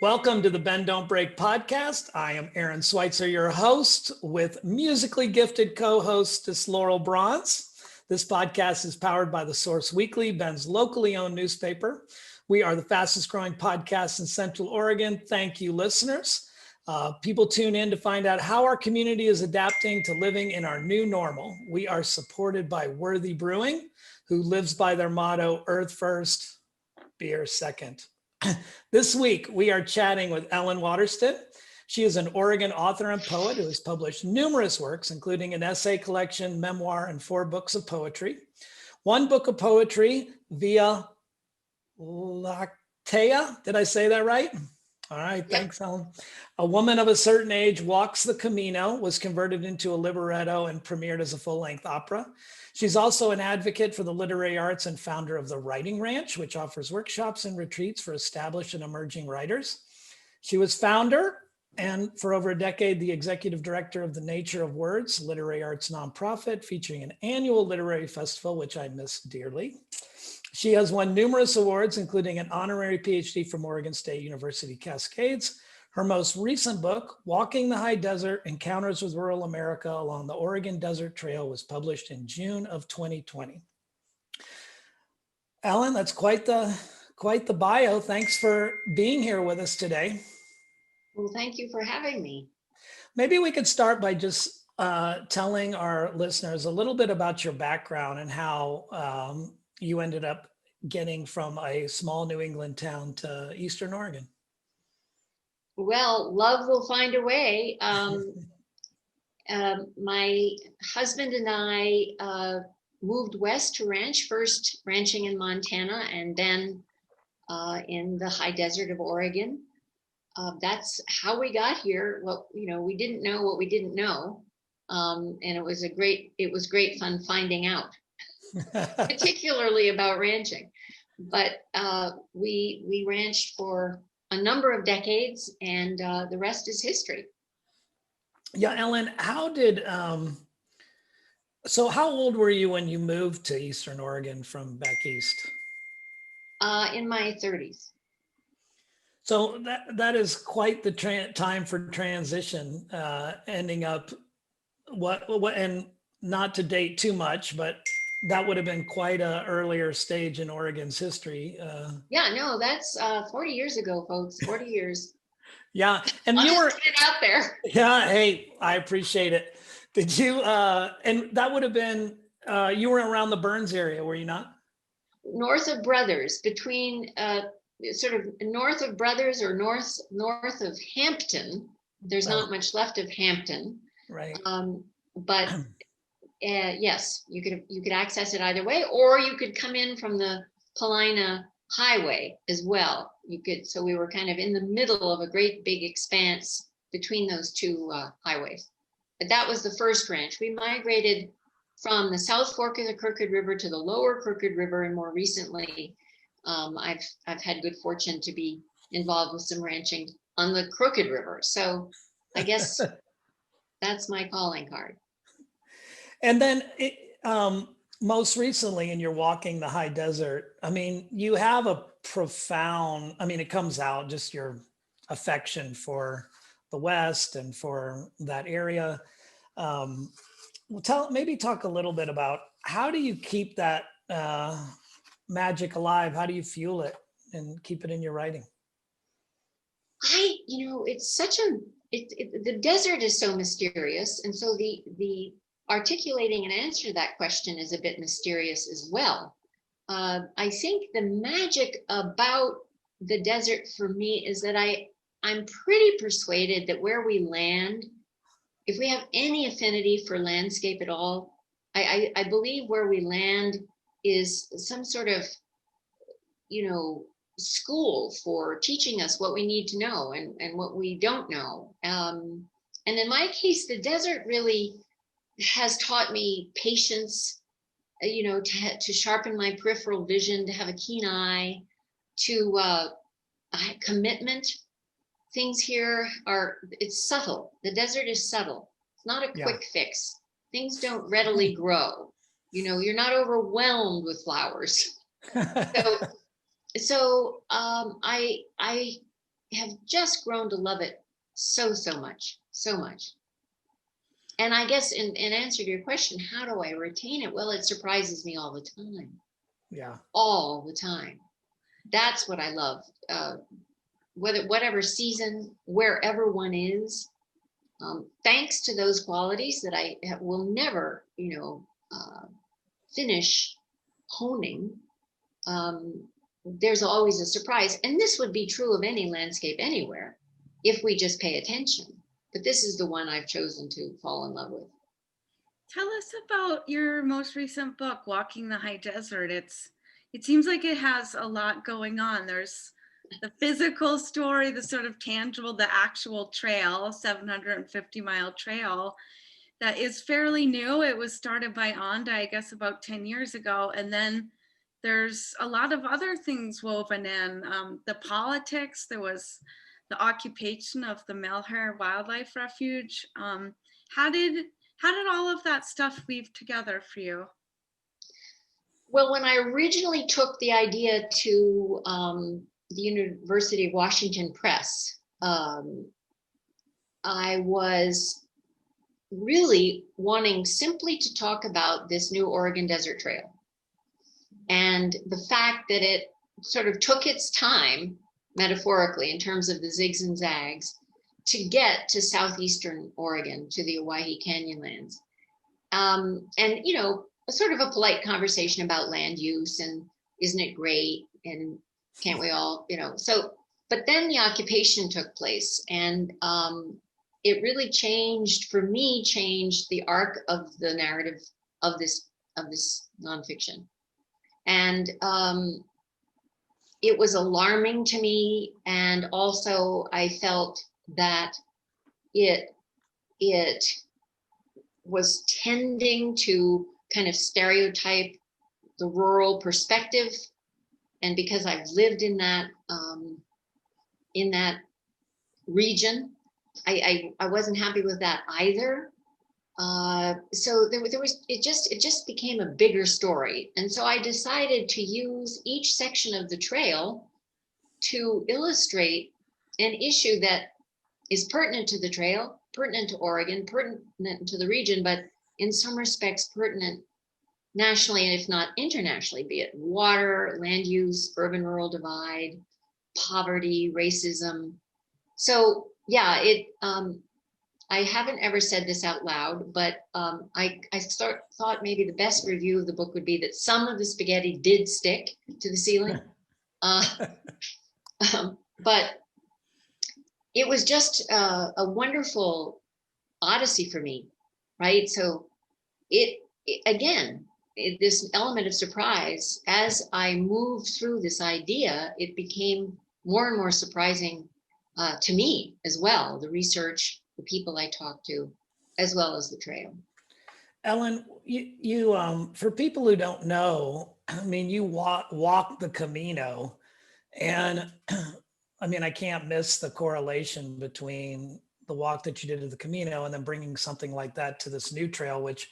Welcome to the Bend Don't Break podcast. I am Aaron Schweitzer, your host, with musically gifted co-hostess Laurel Bronze. This podcast is powered by The Source Weekly, Bend's locally owned newspaper. We are the fastest growing podcast in Central Oregon. Thank you, listeners. People tune in to find out how our community is adapting to living in our new normal. We are supported by Worthy Brewing, who lives by their motto, Earth First, Beer Second. This week, we are chatting with Ellen Waterston. She is an Oregon author and poet who has published numerous works, including an essay collection, memoir, and 4 books of poetry. One book of poetry, Vía Láctea. Did I say that right? All right, thanks, Ellen. A Woman of a Certain Age Walks the Camino was converted into a libretto and premiered as a full-length opera. She's also an advocate for the literary arts and founder of the Writing Ranch, which offers workshops and retreats for established and emerging writers. She was founder and for over a decade, the executive director of the Nature of Words, literary arts nonprofit featuring an annual literary festival, which I miss dearly. She has won numerous awards, including an honorary PhD from Oregon State University Cascades. Her most recent book, Walking the High Desert, Encounters with Rural America Along the Oregon Desert Trail, was published in June of 2020. Ellen, that's quite the bio. Thanks for being here with us today. Well, thank you for having me. Maybe we could start by just telling our listeners a little bit about your background and how you ended up getting from a small New England town to Eastern Oregon. Well, love will find a way. My husband and I moved west to ranch, first ranching in Montana and then in the high desert of Oregon. That's how we got here. Well, we didn't know what we didn't know. And it was great fun finding out, particularly about ranching. But we ranched for a number of decades, and the rest is history. Yeah, Ellen, so how old were you when you moved to Eastern Oregon from back east? In my 30s. So that is quite the time for transition, ending up what, and not to date too much, but that would have been quite an earlier stage in Oregon's history. Yeah, no, that's 40 years ago, folks, 40 years. Yeah, and I'll just put it out there. Yeah, hey, I appreciate it. Did you, and that would have been, you were around the Burns area, were you not? North of Brothers, between sort of north of Brothers or north of Hampton. There's not much left of Hampton. Right. But yes, you could access it either way, or you could come in from the Paulina Highway as well. So we were kind of in the middle of a great big expanse between those two highways. But that was the first ranch. We migrated from the South Fork of the Crooked River to the Lower Crooked River, and more recently, I've had good fortune to be involved with some ranching on the Crooked River. So I guess that's my calling card. And then most recently in your Walking the High Desert, I mean, you have a profound, it comes out just your affection for the West and for that area. Maybe talk a little bit about how do you keep that magic alive? How do you fuel it and keep it in your writing? It's such the desert is so mysterious. And so the articulating an answer to that question is a bit mysterious as well. I think the magic about the desert for me is that I'm pretty persuaded that where we land, if we have any affinity for landscape at all, I believe where we land is some sort of, school for teaching us what we need to know and what we don't know. And in my case, the desert really has taught me patience, to sharpen my peripheral vision, to have a keen eye, to commitment. Things here it's subtle. The desert is subtle. It's not a quick fix. Things don't readily grow. You're not overwhelmed with flowers. So I have just grown to love it so much, so much. And I guess in answer to your question, how do I retain it? Well, it surprises me all the time. Yeah. All the time. That's what I love. Whatever season, wherever one is, thanks to those qualities that I will never, finish honing, there's always a surprise. And this would be true of any landscape anywhere if we just pay attention. But this is the one I've chosen to fall in love with. Tell us about your most recent book, Walking the High Desert. It seems like it has a lot going on. There's the physical story, the sort of tangible, the actual trail, 750-mile trail that is fairly new. It was started by Anda, I guess, about 10 years ago. And then there's a lot of other things woven in. The politics, there was the occupation of the Malheur Wildlife Refuge. How did all of that stuff weave together for you? Well, when I originally took the idea to the University of Washington Press, I was really wanting simply to talk about this new Oregon Desert Trail and the fact that it sort of took its time, metaphorically, in terms of the zigs and zags, to get to southeastern Oregon, to the Owyhee Canyonlands. And, sort of a polite conversation about land use and isn't it great and can't we all, but then the occupation took place, and it really changed the arc of the narrative of this nonfiction. And it was alarming to me, and also I felt that it was tending to kind of stereotype the rural perspective. And because I've lived in that region, I wasn't happy with that either. So it just became a bigger story. And so I decided to use each section of the trail to illustrate an issue that is pertinent to the trail, pertinent to Oregon, pertinent to the region, but in some respects pertinent nationally, if not internationally, be it water, land use, urban-rural divide, poverty, racism. So yeah, I haven't ever said this out loud, but I thought maybe the best review of the book would be that some of the spaghetti did stick to the ceiling. But it was just a wonderful odyssey for me, right? So this element of surprise, as I moved through this idea, it became more and more surprising to me as well, the research, the people I talked to, as well as the trail. Ellen, you for people who don't know, I mean, you walk the Camino, and I mean, I can't miss the correlation between the walk that you did to the Camino and then bringing something like that to this new trail, which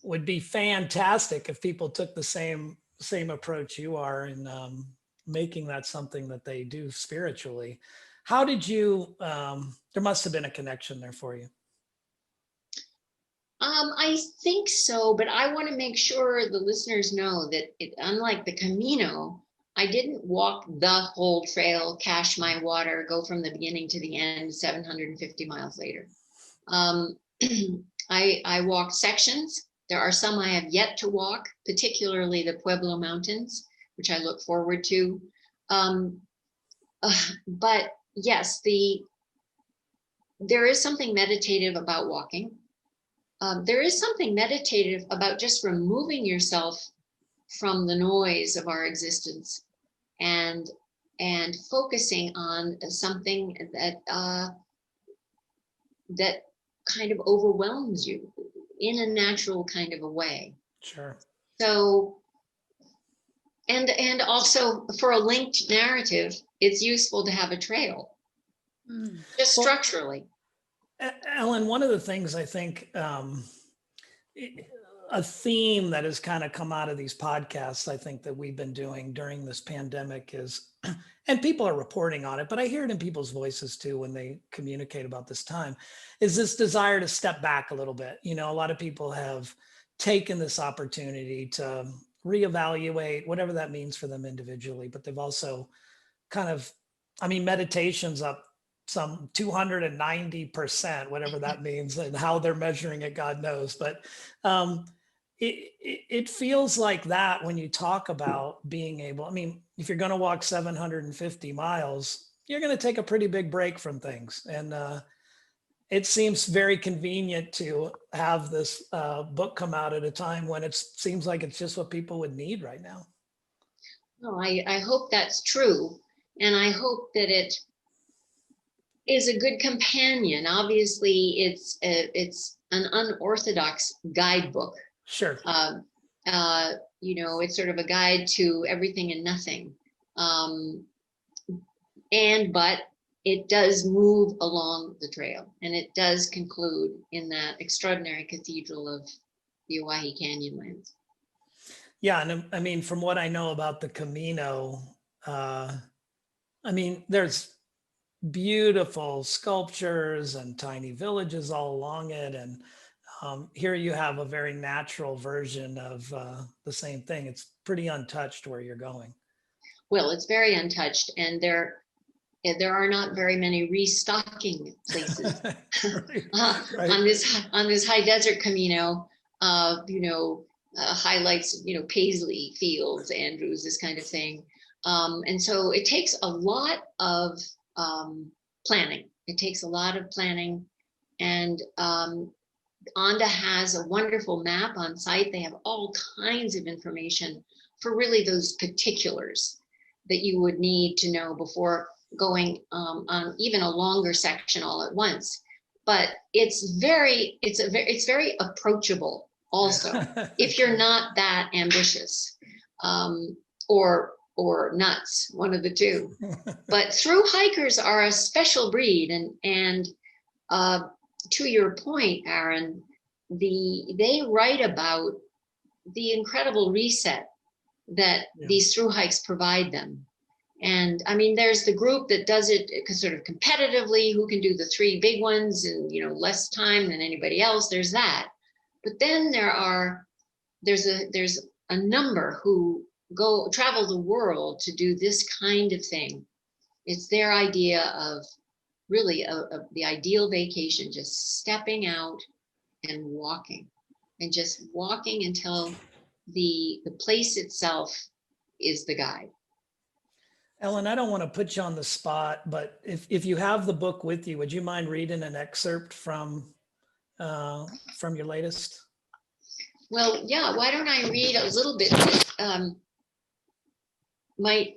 would be fantastic if people took the same approach you are in making that something that they do spiritually. How did you, there must have been a connection there for you. I think so, but I want to make sure the listeners know that unlike the Camino, I didn't walk the whole trail, cache my water, go from the beginning to the end 750 miles later. I walked sections. There are some I have yet to walk, particularly the Pueblo Mountains, which I look forward to. But yes, there is something meditative about walking. There is something meditative about just removing yourself from the noise of our existence and focusing on something that kind of overwhelms you in a natural kind of a way. Sure. So, and also for a linked narrative, it's useful to have a trail, just structurally. Ellen, one of the things I think a theme that has kind of come out of these podcasts, I think, that we've been doing during this pandemic is, and people are reporting on it, but I hear it in people's voices too when they communicate about this time, is this desire to step back a little bit. You know, a lot of people have taken this opportunity to reevaluate whatever that means for them individually, but they've also kind of, I mean, meditation's up some 290%, whatever that means, and how they're measuring it, God knows. But it feels like that when you talk about being able, I mean, if you're going to walk 750 miles, you're going to take a pretty big break from things. And it seems very convenient to have this book come out at a time when it seems like it's just what people would need right now. Well, I hope that's true. And I hope that it is a good companion. Obviously, it's an unorthodox guidebook. Sure. You know, it's sort of a guide to everything and nothing. But it does move along the trail, and it does conclude in that extraordinary cathedral of the Owyhee Canyonlands. Yeah, and I mean, from what I know about the Camino, I mean, there's beautiful sculptures and tiny villages all along it, and here you have a very natural version of the same thing. It's pretty untouched where you're going. Well, it's very untouched, and there are not very many restocking places. Right. On this high desert Camino. Highlights, Paisley Fields, Andrews, this kind of thing. And so it takes a lot of planning. It takes a lot of planning. And ONDA has a wonderful map on site. They have all kinds of information for really those particulars that you would need to know before going on even a longer section all at once. But it's very approachable also, if you're not that ambitious, or nuts, one of the two. But through hikers are a special breed, and to your point, Aaron, they write about the incredible reset that these through hikes provide them. And I mean, there's the group that does it sort of competitively, who can do the 3 big ones in less time than anybody else. There's that. But then there's a number who travel the world to do this kind of thing. It's their idea of really the ideal vacation, just stepping out and walking until the place itself is the guide. Ellen, I don't want to put you on the spot, but if you have the book with you, would you mind reading an excerpt from your latest? Well, yeah, why don't I read a little bit that might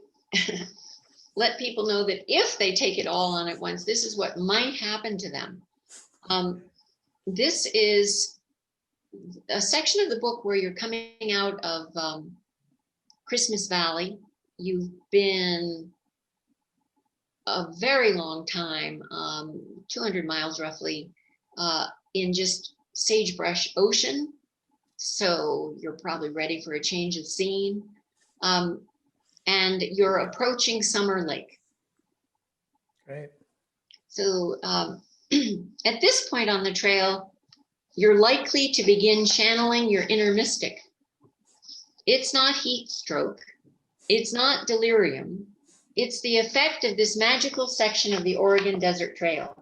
let people know that if they take it all on at once, this is what might happen to them. This is a section of the book where you're coming out of Christmas Valley. You've been a very long time, 200 miles roughly, in just sagebrush ocean. So you're probably ready for a change of scene. And you're approaching Summer Lake. Right. So at this point on the trail, you're likely to begin channeling your inner mystic. It's not heat stroke. It's not delirium. It's the effect of this magical section of the Oregon Desert Trail.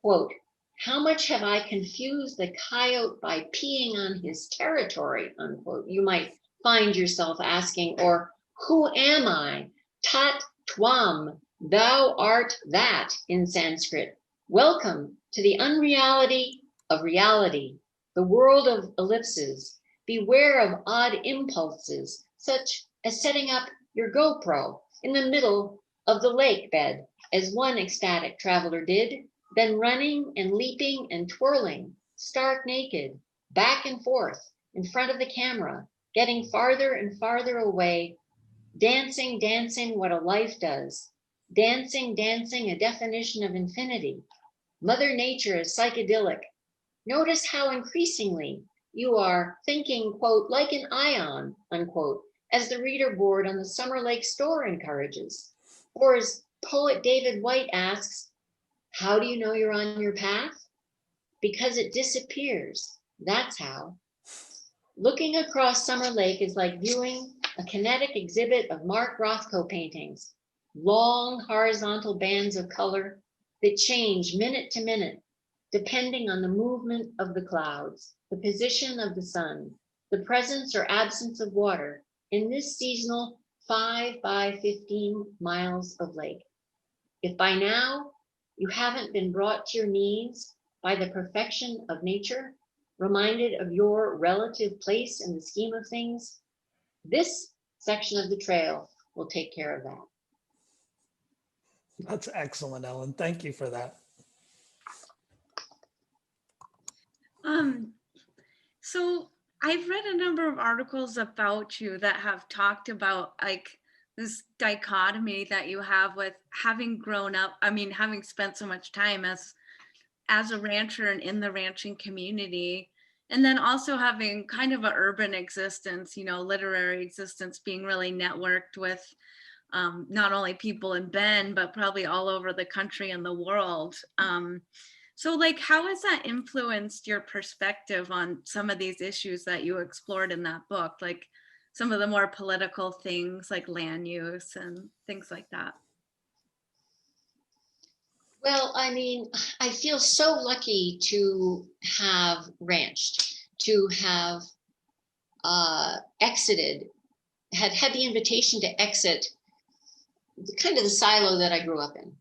Quote, "How much have I confused the coyote by peeing on his territory," unquote. You might find yourself asking, or who am I? Tat twam, thou art that in Sanskrit. Welcome to the unreality of reality, the world of ellipses. Beware of odd impulses, such as setting up your GoPro in the middle of the lake bed, as one ecstatic traveler did, then running and leaping and twirling, stark naked, back and forth in front of the camera, getting farther and farther away, dancing, dancing what a life does, dancing, dancing a definition of infinity. Mother Nature is psychedelic. Notice how increasingly You are thinking, quote, like an ion, unquote, as the reader board on the Summer Lake store encourages. Or as poet David White asks, how do you know you're on your path? Because it disappears. That's how. Looking across Summer Lake is like viewing a kinetic exhibit of Mark Rothko paintings, long horizontal bands of color that change minute to minute, depending on the movement of the clouds, the position of the sun, the presence or absence of water in this seasonal 5 by 15 miles of lake. If by now you haven't been brought to your knees by the perfection of nature, reminded of your relative place in the scheme of things, this section of the trail will take care of that. That's excellent, Ellen. Thank you for that. So I've read a number of articles about you that have talked about like this dichotomy that you have with having grown up, having spent so much time as a rancher and in the ranching community, and then also having kind of an urban existence, literary existence, being really networked with not only people in Bend, but probably all over the country and the world. So like, how has that influenced your perspective on some of these issues that you explored in that book? Like some of the more political things like land use and things like that. Well, I feel so lucky to have ranched, to have exited, had the invitation to exit kind of the silo that I grew up in.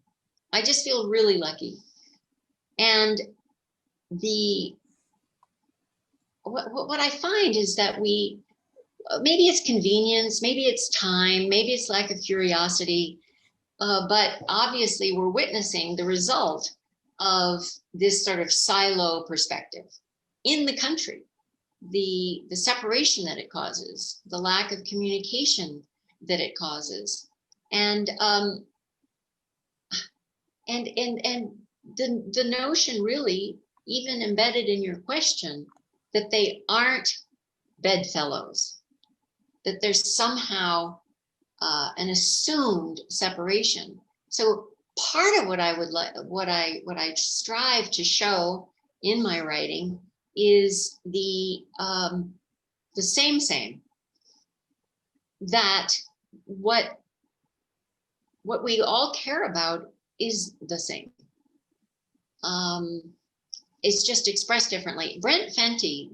I just feel really lucky. And what I find is that maybe it's convenience, maybe it's time, maybe it's lack of curiosity, but obviously we're witnessing the result of this sort of silo perspective in the country, the separation that it causes, the lack of communication that it causes, and the notion, really, even embedded in your question, that they aren't bedfellows, that there's somehow an assumed separation. So part of what I strive to show in my writing is the same, that what we all care about is the same. It's just expressed differently. Brent Fenty,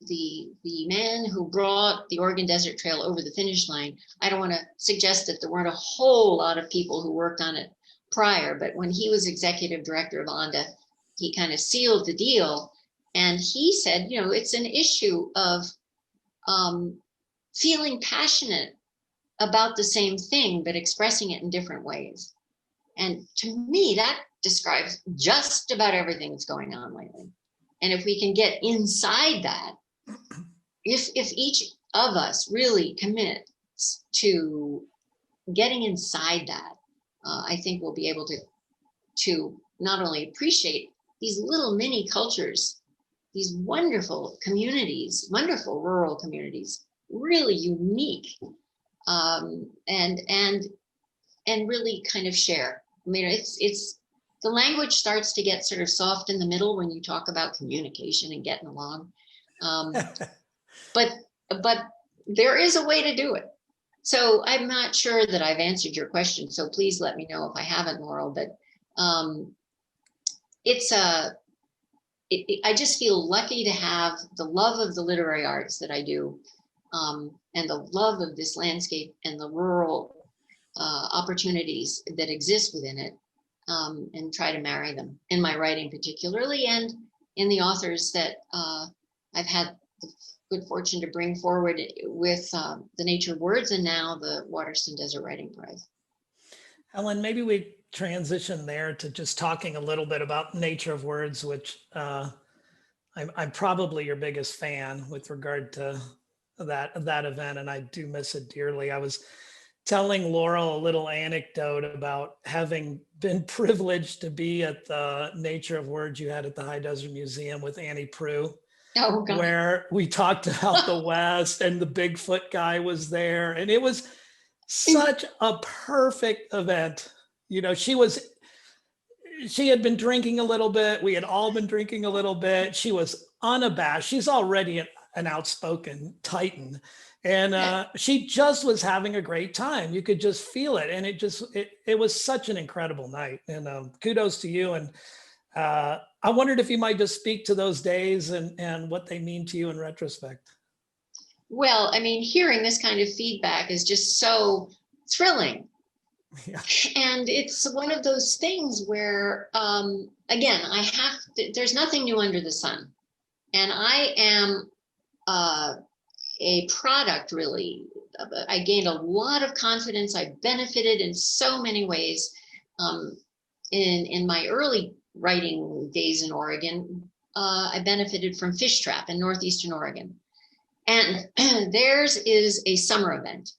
the man who brought the Oregon Desert Trail over the finish line, I don't want to suggest that there weren't a whole lot of people who worked on it prior, but when he was executive director of ONDA, he kind of sealed the deal. And he said, it's an issue of feeling passionate about the same thing, but expressing it in different ways. And to me, that describes just about everything that's going on lately. And if we can get inside that, if each of us really commits to getting inside that, I think we'll be able to not only appreciate these little mini cultures, these wonderful communities, wonderful rural communities, really unique, and really kind of share. It's the language starts to get sort of soft in the middle when you talk about communication and getting along. But there is a way to do it. So I'm not sure that I've answered your question. So please let me know if I haven't, Laurel. But I just feel lucky to have the love of the literary arts that I do, and the love of this landscape and the rural opportunities that exist within it, and try to marry them in my writing particularly, and in the authors that I've had the good fortune to bring forward with the Nature of Words and now the Waterston Desert Writing Prize. Ellen, maybe we transition there to just talking a little bit about Nature of Words, which I'm probably your biggest fan with regard to that event, and I do miss it dearly. I was telling Laurel a little anecdote about having been privileged to be at the Nature of Words you had at the High Desert Museum with Annie Prue. Oh, God. where we talked about the West and the Bigfoot guy was there. And it was such a perfect event. You know, she had been drinking a little bit. We had all been drinking a little bit. She was unabashed. She's already an outspoken Titan. And she just was having a great time. You could just feel it. And it was such an incredible night. And kudos to you. And I wondered if you might just speak to those days and what they mean to you in retrospect. Well, I mean, hearing this kind of feedback is just so thrilling. Yeah. And it's one of those things where, again, there's nothing new under the sun. And I am a product, really. I gained a lot of confidence. I benefited in so many ways. In my early writing days in Oregon, I benefited from Fish Trap in Northeastern Oregon. And theirs is a summer event.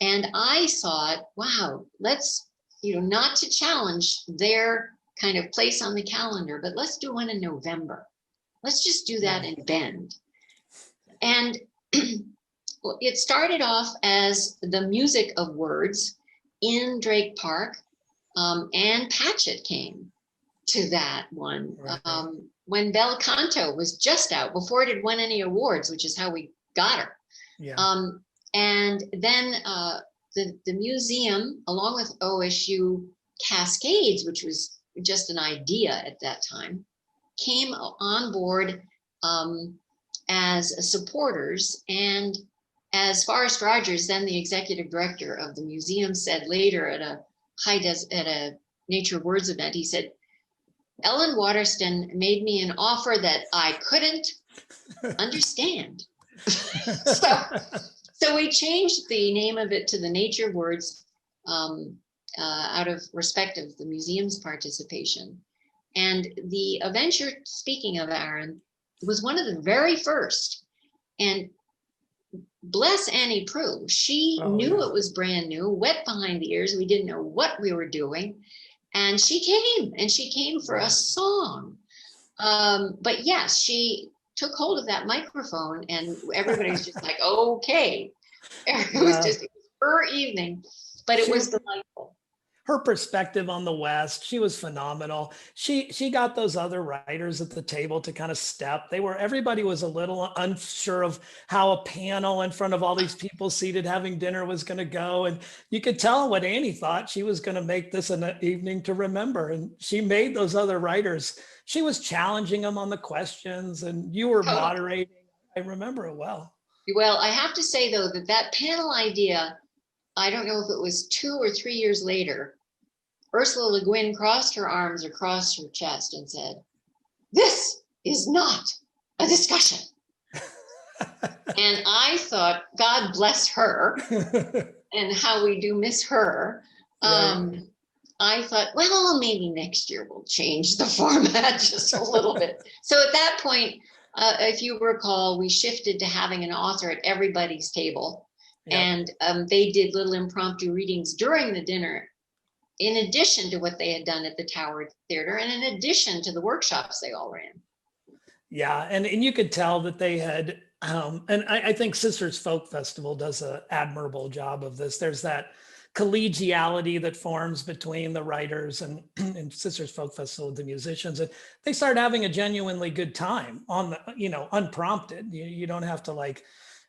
And I thought, wow, let's, not to challenge their kind of place on the calendar, but let's do one in November. Let's just do that in Bend. And it started off as the music of words in Drake Park. And Patchett came to that one. Right. When Bel Canto was just out, before it had won any awards, which is how we got her. Yeah. And then the museum, along with OSU Cascades, which was just an idea at that time, came on board as supporters. And as Forrest Rogers, then the executive director of the museum, said later at a Nature Words event, he said, Ellen Waterston made me an offer that I couldn't understand. So we changed the name of it to the Nature Words out of respect of the museum's participation. And the event you're speaking of, Aaron, was one of the very first. And bless Annie Prue, she knew it was brand new, wet behind the ears. We didn't know what we were doing. And she came for a song. But yes, she took hold of that microphone and everybody was just like, okay. It was just her evening, but it was delightful. Her perspective on the West, she was phenomenal. She got those other writers at the table to kind of step. Everybody was a little unsure of how a panel in front of all these people seated having dinner was going to go. And you could tell what Annie thought. She was going to make this an evening to remember. And she made those other writers. She was challenging them on the questions and you were moderating. I remember it well. Well, I have to say, though, that panel idea, I don't know if it was 2 or 3 years later, Ursula Le Guin crossed her arms across her chest and said, "This is not a discussion." And I thought, God bless her and how we do miss her. Right. I thought, well, maybe next year we'll change the format just a little bit. So at that point, if you recall, we shifted to having an author at everybody's table. Yep. And they did little impromptu readings during the dinner, in addition to what they had done at the Tower Theater and in addition to the workshops they all ran. Yeah, and you could tell that they had, and I think Sisters Folk Festival does an admirable job of this. There's that collegiality that forms between the writers and Sisters Folk Festival, the musicians, and they start having a genuinely good time on the, unprompted. You don't have to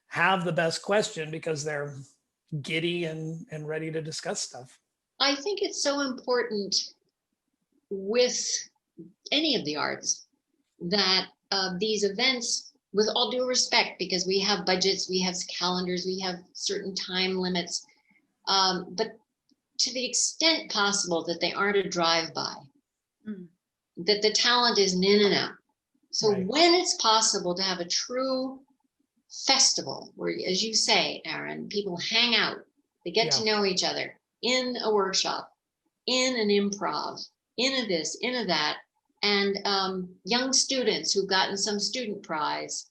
have the best question because they're giddy and ready to discuss stuff. I think it's so important with any of the arts that these events, with all due respect, because we have budgets, we have calendars, we have certain time limits, but to the extent possible that they aren't a drive-by, that the talent is in and out. So right. When it's possible to have a true festival where, as you say, Aaron, people hang out, they get to know each other in a workshop, in an improv, in a this, in a that, and young students who've gotten some student prize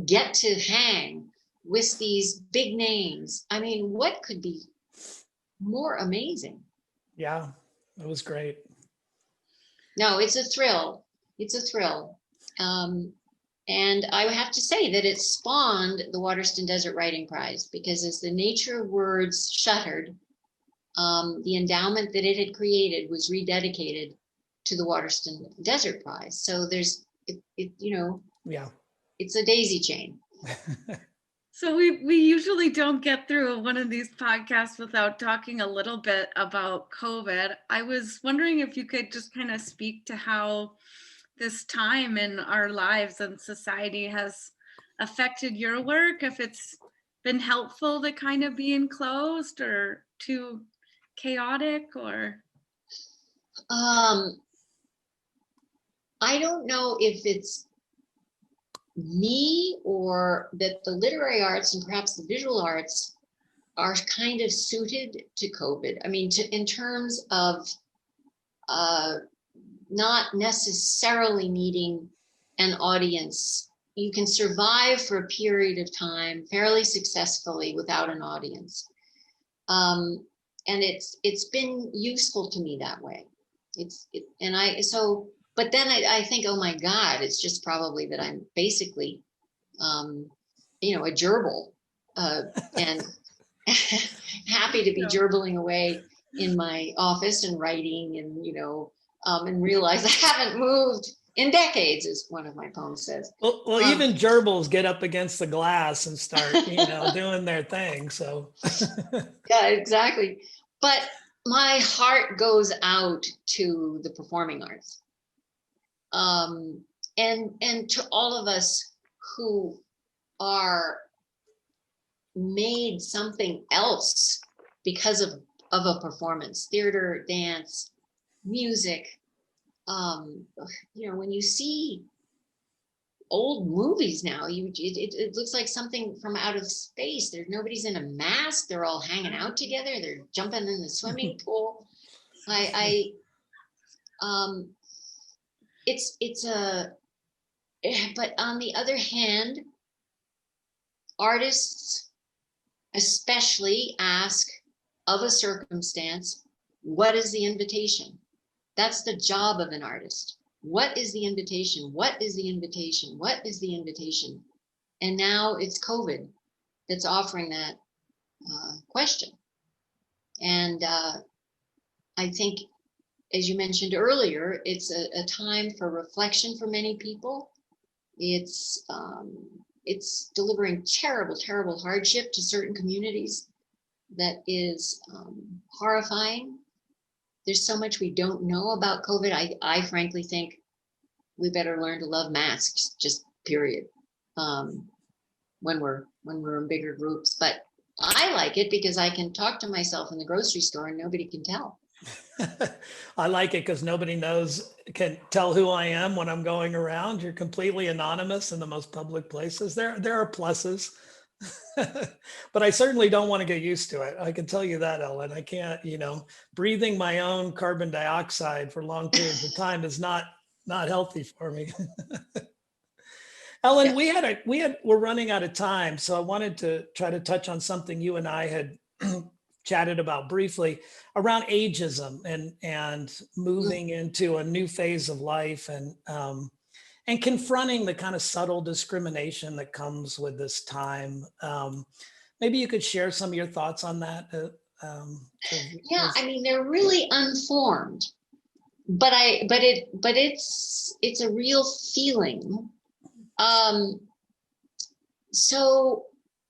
get to hang with these big names. I mean, what could be more amazing? Yeah, it was great. No, it's a thrill. It's a thrill. And I have to say that it spawned the Waterston Desert Writing Prize, because as the nature of words shuttered, the endowment that it had created was rededicated to the Waterston Desert Prize. So there's, Yeah. it's a daisy chain. So we usually don't get through one of these podcasts without talking a little bit about COVID. I was wondering if you could just kind of speak to how this time in our lives and society has affected your work, if it's been helpful to kind of be enclosed or too chaotic, or I don't know if it's me or that the literary arts and perhaps the visual arts are kind of suited to COVID. I mean, in terms of not necessarily needing an audience. You can survive for a period of time fairly successfully without an audience. And it's been useful to me that way. But then I think, oh my God, it's just probably that I'm basically, a gerbil, and happy to be gerbling away in my office and writing and realize I haven't moved in decades, as one of my poems says. Well, even gerbils get up against the glass and start, doing their thing. So yeah, exactly. But my heart goes out to the performing arts, and to all of us who are made something else because of a performance, theater, dance, music. When you see old movies now, it looks like something from out of space. Nobody's in a mask. They're all hanging out together. They're jumping in the swimming pool. But on the other hand, artists especially ask of a circumstance, what is the invitation? That's the job of an artist. What is the invitation? What is the invitation? What is the invitation? And now it's COVID that's offering that question. And I think, as you mentioned earlier, it's a time for reflection for many people. It's delivering terrible, terrible hardship to certain communities that is horrifying. There's so much we don't know about COVID. I frankly think we better learn to love masks, just period, when we're in bigger groups. But I like it because I can talk to myself in the grocery store and nobody can tell. I like it because nobody can tell who I am when I'm going around. You're completely anonymous in the most public places. There are pluses, but I certainly don't want to get used to it. I can tell you that, Ellen. I can't, breathing my own carbon dioxide for long periods of time is not healthy for me. Ellen, Yeah. we're running out of time, so I wanted to try to touch on something you and I had chatted about briefly around ageism and moving into a new phase of life and confronting the kind of subtle discrimination that comes with this time. Maybe you could share some of your thoughts on that. I mean, they're really unformed, but it's a real feeling. So,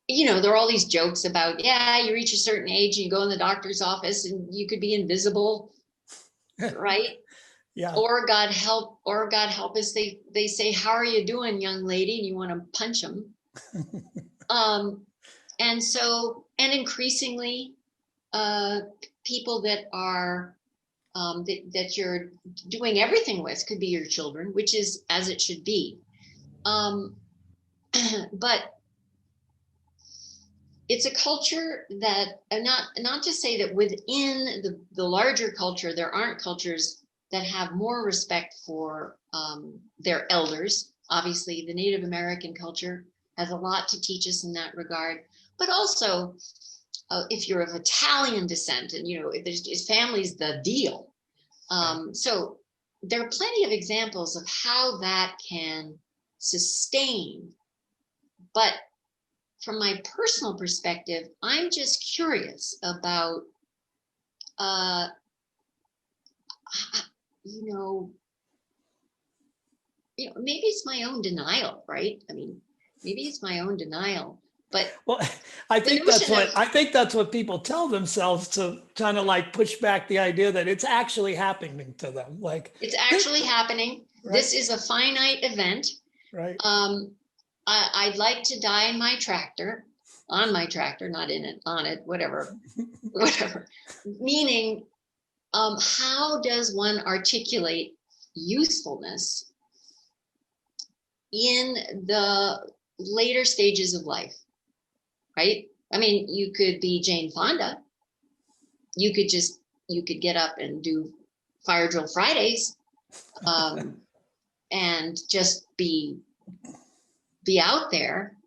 there are all these jokes about, you reach a certain age, you go in the doctor's office and you could be invisible, right? Yeah. Or God help us, they say, how are you doing, young lady? And you want to punch them. And increasingly, people that are, that you're doing everything with could be your children, which is as it should be. But it's a culture that, not to say that within the larger culture, there aren't cultures that have more respect for their elders. Obviously, the Native American culture has a lot to teach us in that regard. But also, if you're of Italian descent, and if family's the deal. So there are plenty of examples of how that can sustain. But from my personal perspective, I'm just curious about, maybe it's my own denial, right? I mean, maybe it's my own denial, but well, I think that's what people tell themselves to kind of like push back the idea that it's actually happening to them. Like it's actually happening. Right? This is a finite event. Right. I'd like to die in my tractor, on my tractor, not in it, on it, whatever. Meaning, how does one articulate usefulness in the later stages of life, right? I mean, you could be Jane Fonda. You could get up and do Fire Drill Fridays, and just be out there,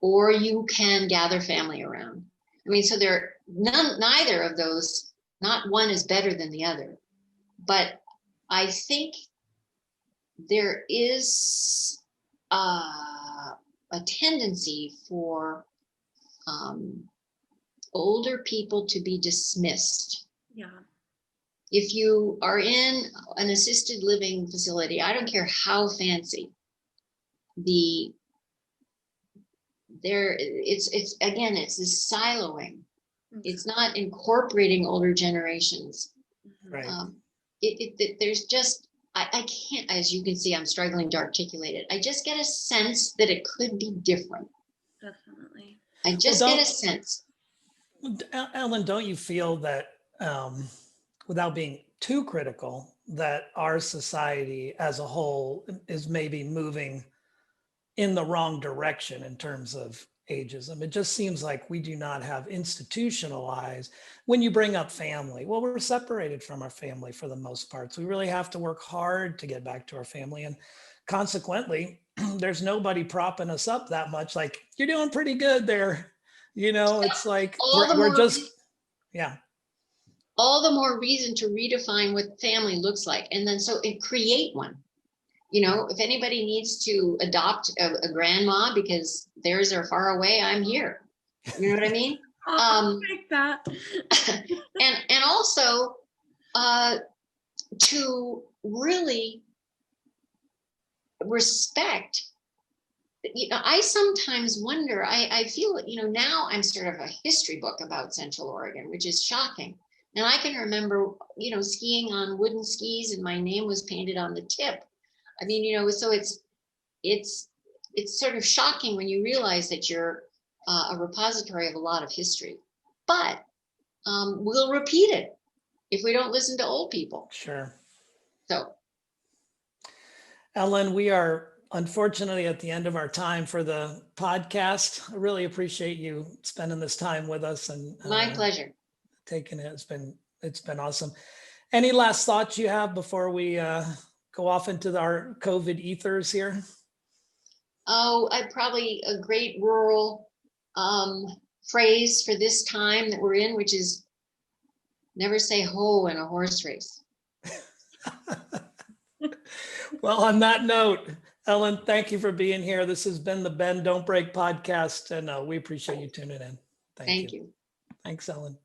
or you can gather family around. I mean, so neither of those, not one is better than the other, but I think there is a tendency for older people to be dismissed. Yeah. If you are in an assisted living facility, I don't care how fancy, it's this siloing. It's not incorporating older generations. Right. There's just, I can't, as you can see, I'm struggling to articulate it. I just get a sense that it could be different. Definitely. I just get a sense. Ellen, don't you feel that, without being too critical, that our society as a whole is maybe moving in the wrong direction in terms of ageism? It just seems like we do not have institutionalized, when you bring up family, well, we're separated from our family for the most part. So we really have to work hard to get back to our family. And consequently, there's nobody propping us up that much. Like, you're doing pretty good there. It's like, we're just, yeah. All the more reason to redefine what family looks like. And then create one. If anybody needs to adopt a grandma because theirs are far away, I'm here. You know what I mean? I'll take that. and also to really respect. I sometimes wonder, I feel, now I'm sort of a history book about Central Oregon, which is shocking. And I can remember, skiing on wooden skis and my name was painted on the tip. I mean, so it's sort of shocking when you realize that you're a repository of a lot of history, but we'll repeat it if we don't listen to old people. Sure. So, Ellen, we are unfortunately at the end of our time for the podcast. I really appreciate you spending this time with us, and my pleasure. Taking it. It's been awesome. Any last thoughts you have before we go off into our COVID ethers here? Oh, probably a great rural phrase for this time that we're in, which is never say ho in a horse race. Well, on that note, Ellen, thank you for being here. This has been the Bend Don't Break podcast, and we appreciate you tuning in. Thank you. You. Thanks, Ellen.